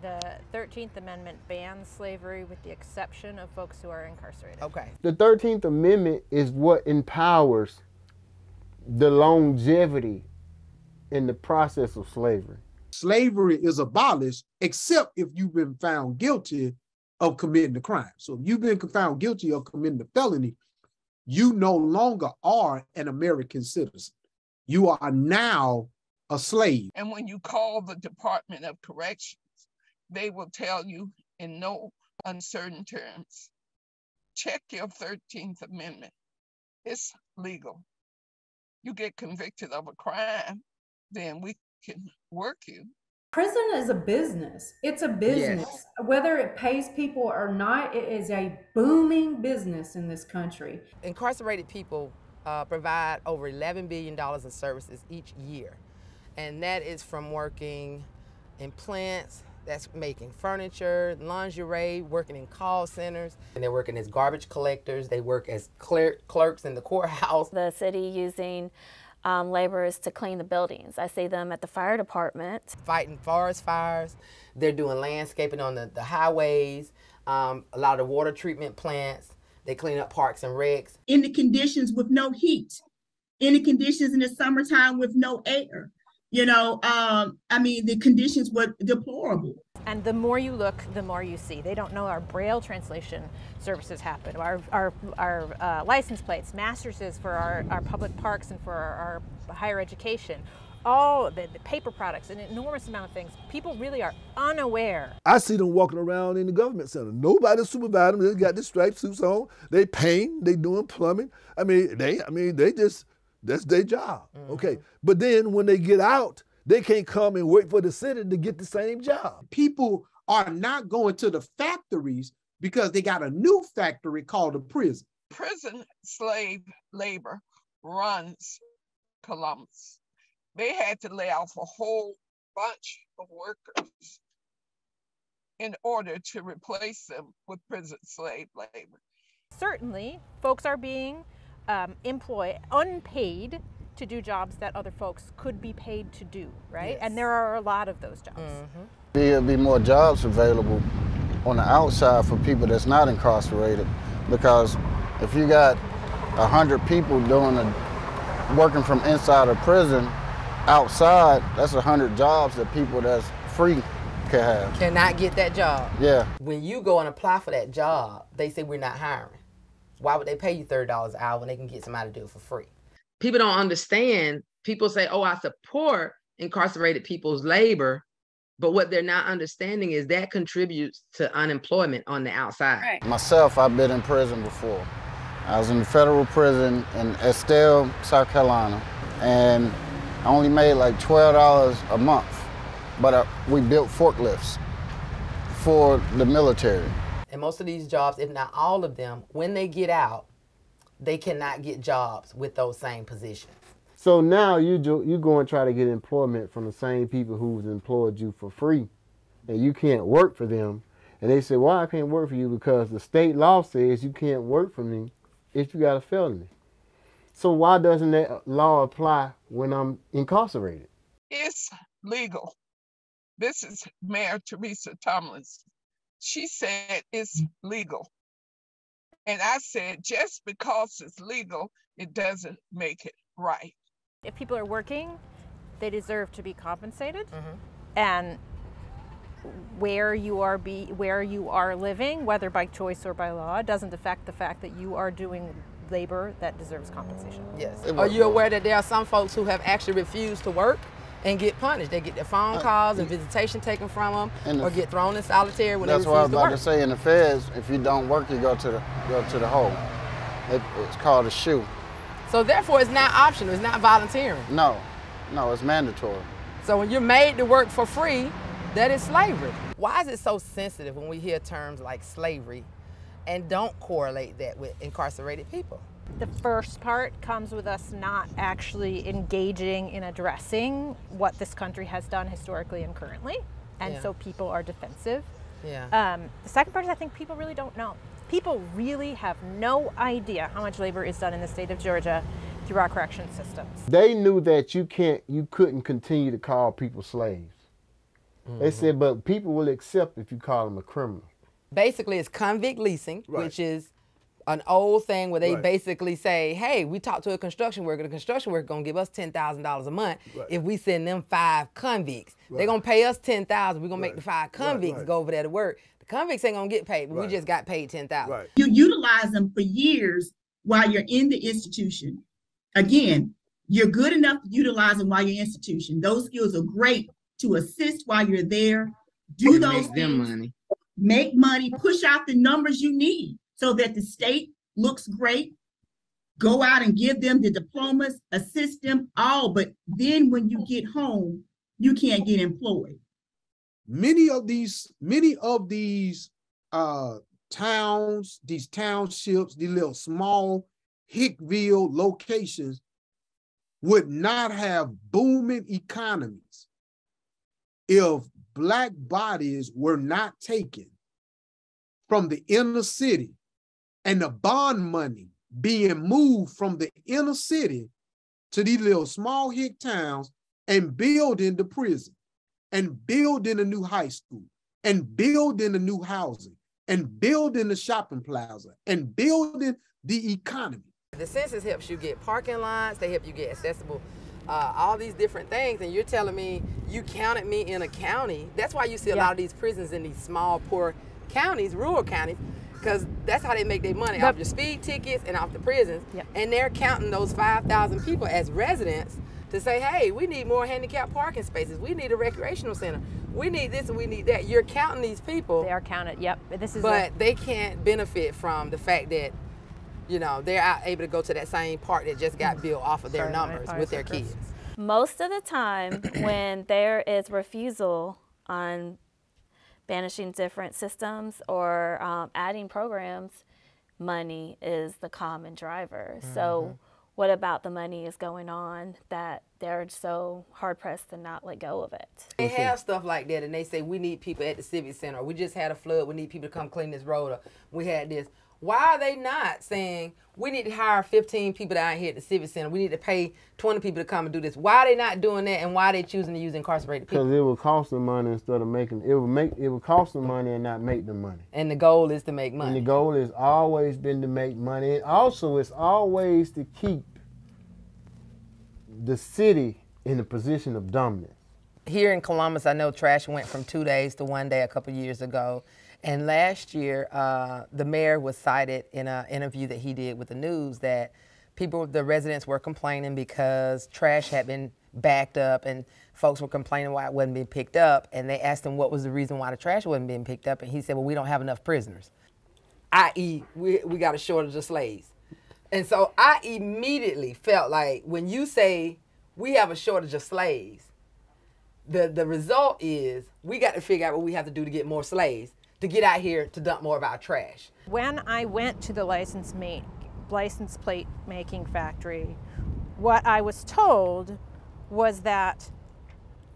The 13th Amendment bans slavery with the exception of folks who are incarcerated. Okay. The 13th Amendment is what empowers the longevity in the process of slavery. Slavery is abolished except if you've been found guilty of committing a crime. So if you've been found guilty of committing a felony, you no longer are an American citizen. You are now a slave. And when you call the Department of Corrections, they will tell you in no uncertain terms, check your 13th Amendment. It's legal. You get convicted of a crime, then we can work you. Prison is a business. It's a business. Yes. Whether it pays people or not, it is a booming business in this country. Incarcerated people provide over $11 billion in services each year. And that is from working in plants, that's making furniture, lingerie, working in call centers. And they're working as garbage collectors. They work as clerks in the courthouse. The city using laborers to clean the buildings. I see them at the fire department. Fighting forest fires. They're doing landscaping on the highways, a lot of water treatment plants. They clean up parks and recs. In the conditions with no heat, in the conditions in the summertime with no air. You know, I mean, the conditions were deplorable. And the more you look, the more you see. They don't know our Braille translation services happen, our license plates, masterses for our public parks and for our higher education. All the paper products, an enormous amount of things. People really are unaware. I see them walking around in the government center. Nobody supervising them. They got the striped suits on. They paint. They doing plumbing. They just, that's their job. Mm-hmm. Okay. But then when they get out, they can't come and wait for the city to get the same job. People are not going to the factories because they got a new factory called a prison. Prison slave labor runs Columbus. They had to lay off a whole bunch of workers in order to replace them with prison slave labor. Certainly, folks are being employed unpaid to do jobs that other folks could be paid to do, right? Yes. And there are a lot of those jobs. Mm-hmm. There'll be more jobs available on the outside for people that's not incarcerated, because if you got 100 people working from inside a prison, outside, that's 100 jobs that people that's free can have. Cannot get that job. Yeah. When you go and apply for that job, they say we're not hiring. Why would they pay you $30 an hour when they can get somebody to do it for free? People don't understand. People say, oh, I support incarcerated people's labor, but what they're not understanding is that contributes to unemployment on the outside. Right. Myself, I've been in prison before. I was in the federal prison in Estelle, South Carolina, and I only made like $12 a month, but we built forklifts for the military. And most of these jobs, if not all of them, when they get out, they cannot get jobs with those same positions. So now you go and try to get employment from the same people who's employed you for free, and you can't work for them. And they say, well, I can't work for you because the state law says you can't work for me if you got a felony. So why doesn't that law apply when I'm incarcerated? It's legal. This is Mayor Teresa Tomlinson. She said it's legal. And I said, just because it's legal, it doesn't make it right. If people are working, they deserve to be compensated. Mm-hmm. And where you are living, whether by choice or by law, doesn't affect the fact that you are doing labor that deserves compensation. Yes. Are you aware that there are some folks who have actually refused to work and get punished? They get their phone calls and visitation taken from them, or get thrown in solitary when they refuse to work. That's what I was about to say. In the feds, if you don't work, you go to the hole. It's called a shoe. So therefore, it's not optional. It's not volunteering. No, it's mandatory. So when you're made to work for free, that is slavery. Why is it so sensitive when we hear terms like slavery and don't correlate that with incarcerated people? The first part comes with us not actually engaging in addressing what this country has done historically and currently, and so people are defensive. Yeah. The second part is I think people really don't know. People really have no idea how much labor is done in the state of Georgia through our correction systems. They knew that you couldn't continue to call people slaves. They said, but people will accept if you call them a criminal. Basically, it's convict leasing, Right. which is an old thing where they Right. basically say, hey, we talked to a construction worker. The construction worker going to give us $10,000 a month Right. if we send them 5 convicts. Right. They're going to pay us $10,000. We're going to Right. make the 5 convicts Right. go over there to work. The convicts ain't going to get paid, but Right. we just got paid $10,000. Right. You utilize them for years while you're in the institution. Again, you're good enough to utilize them while you're in institution. Those skills are great to assist while you're there. Do those Make them things, money. make money, push out the numbers you need so that the state looks great. Go out and give them the diplomas, assist them all. But then when you get home, you can't get employed. Many of these towns, these townships, these little small Hickville locations would not have booming economies if Black bodies were not taken from the inner city and the bond money being moved from the inner city to these little small hick towns and building the prison and building a new high school and building a new housing and building the shopping plaza and building the economy. The census helps you get parking lots, they help you get accessible, all these different things, and you're telling me you counted me in a county. That's why you see a lot of these prisons in these small, poor counties, rural counties, because that's how they make their money, off your speed tickets and off the prisons. And they're counting those 5,000 people as residents to say, hey, we need more handicapped parking spaces, we need a recreational center, we need this and we need that. You're counting these people. They are counted, yep. But they can't benefit from the fact that, you know, they're able to go to that same park that just got built off of their numbers with their kids. Most of the time when there is refusal on banishing different systems or adding programs, money is the common driver. So what about the money is going on that they're so hard-pressed to not let go of it? They have stuff like that and they say, we need people at the Civic Center. We just had a flood. We need people to come clean this road up. We had this. Why are they not saying, we need to hire 15 people down here at the Civic Center. We need to pay 20 people to come and do this. Why are they not doing that, and why are they choosing to use incarcerated people? Because it would cost them money instead of making, it would cost them money and not make them money. And the goal is to make money. And the goal has always been to make money. And also, it's always to keep the city in a position of dominance. Here in Columbus, I know trash went from 2 days to 1 day a couple years ago. And last year, the mayor was cited in an interview that he did with the news that the residents were complaining because trash had been backed up and folks were complaining why it wasn't being picked up. And they asked him what was the reason why the trash wasn't being picked up. And he said, well, we don't have enough prisoners, i.e. we got a shortage of slaves. And so I immediately felt like when you say we have a shortage of slaves, the result is we got to figure out what we have to do to get more slaves, to get out here to dump more of our trash. When I went to the license plate making factory, what I was told was that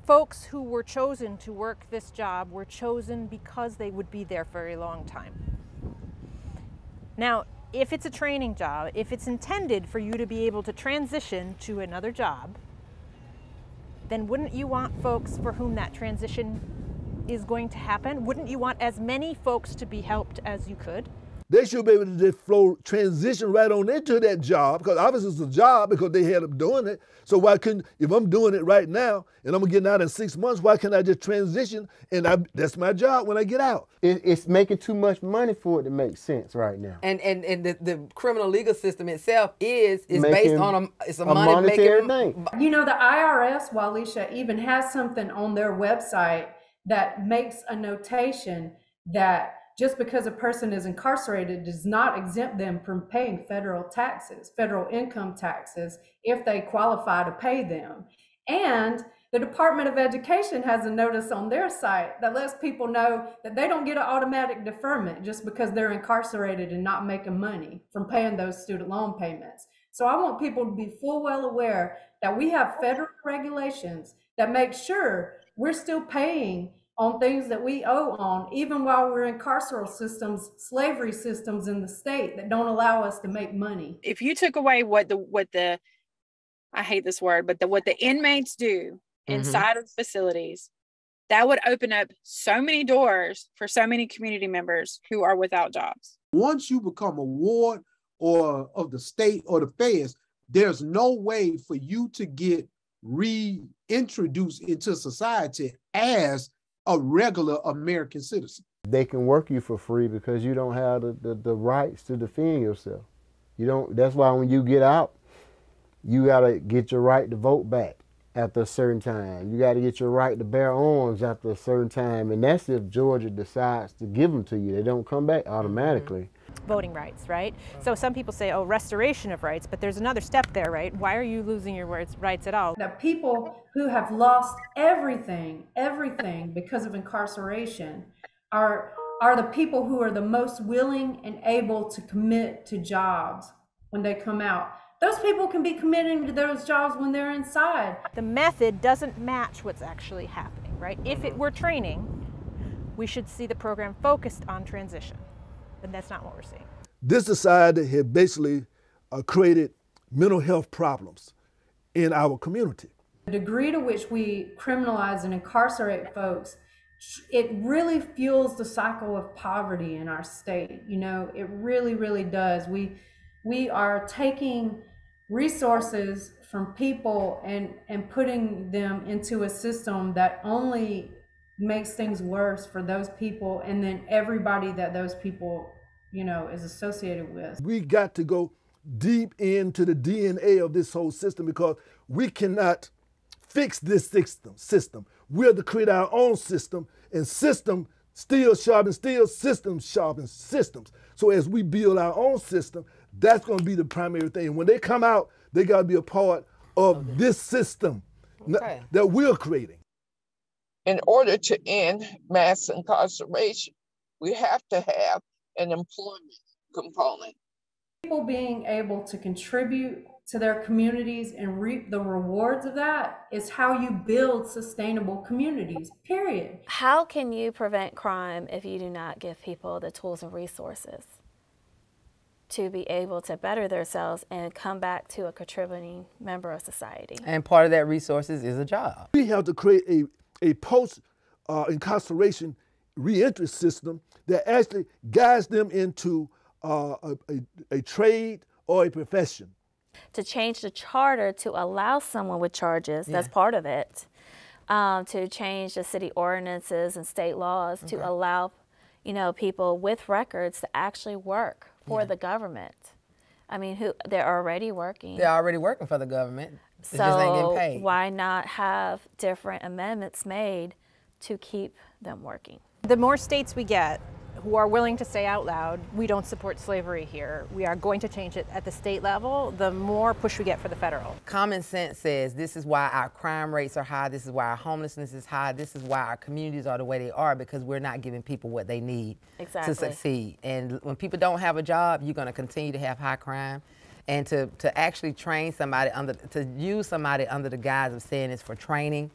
folks who were chosen to work this job were chosen because they would be there for a long time. Now, if it's a training job, if it's intended for you to be able to transition to another job, then wouldn't you want folks for whom that transition is going to happen? Wouldn't you want as many folks to be helped as you could? They should be able to just transition right on into that job, because obviously it's a job because they had them doing it. So why couldn't, if I'm doing it right now and I'm getting out in 6 months, why can't I just transition and that's my job when I get out? It's making too much money for it to make sense right now. And the criminal legal system itself is based on a monetary thing. You know, the IRS, Waleisah, even has something on their website that makes a notation that just because a person is incarcerated does not exempt them from paying federal taxes, federal income taxes, if they qualify to pay them. And the Department of Education has a notice on their site that lets people know that they don't get an automatic deferment just because they're incarcerated and not making money from paying those student loan payments. So I want people to be full well aware that we have federal regulations that make sure we're still paying on things that we owe on, even while we're in carceral systems, slavery systems in the state that don't allow us to make money. If you took away what the I hate this word, but what the inmates do inside of facilities, that would open up so many doors for so many community members who are without jobs. Once you become a ward or of the state or the feds, there's no way for you to get reintroduced into society as a regular American citizen. They can work you for free because you don't have the rights to defend yourself. You don't. That's why when you get out, you gotta get your right to vote back after a certain time. You gotta get your right to bear arms after a certain time, and that's if Georgia decides to give them to you. They don't come back automatically. Voting rights, right? So some people say, oh, restoration of rights, but there's another step there, right? Why are you losing your rights at all? The people who have lost everything because of incarceration are the people who are the most willing and able to commit to jobs when they come out. Those people can be committing to those jobs when they're inside. The method doesn't match what's actually happening, right? If it were training, we should see the program focused on transition, but that's not what we're seeing. This society had basically created mental health problems in our community. The degree to which we criminalize and incarcerate folks, it really fuels the cycle of poverty in our state. You know, it really, really does. We are taking resources from people and putting them into a system that only makes things worse for those people and then everybody that those people, you know, is associated with. We got to go deep into the DNA of this whole system because we cannot fix this system. We're to create our own system, and system still sharpens steel, system sharpens systems. So as we build our own system, that's going to be the primary thing. When they come out, they got to be a part of this system that we're creating. In order to end mass incarceration, we have to have an employment component. People being able to contribute to their communities and reap the rewards of that is how you build sustainable communities, period. How can you prevent crime if you do not give people the tools and resources to be able to better themselves and come back to a contributing member of society? And part of that resources is a job. We have to create a post-incarceration reentry system that actually guides them into a trade or a profession. To change the charter to allow someone with charges, that's part of it, to change the city ordinances and state laws to allow, you know, people with records to actually work for the government. I mean, they're already working. They're already working for the government. They so just ain't getting paid. Why not have different amendments made to keep them working? The more states we get who are willing to say out loud, we don't support slavery here, we are going to change it at the state level, the more push we get for the federal. Common sense says this is why our crime rates are high, this is why our homelessness is high, this is why our communities are the way they are, because we're not giving people what they need to succeed. And when people don't have a job, you're going to continue to have high crime. And to actually train somebody, to use somebody under the guise of saying it's for training,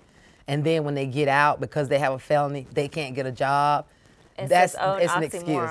and then when they get out because they have a felony, they can't get a job. It's It's an excuse.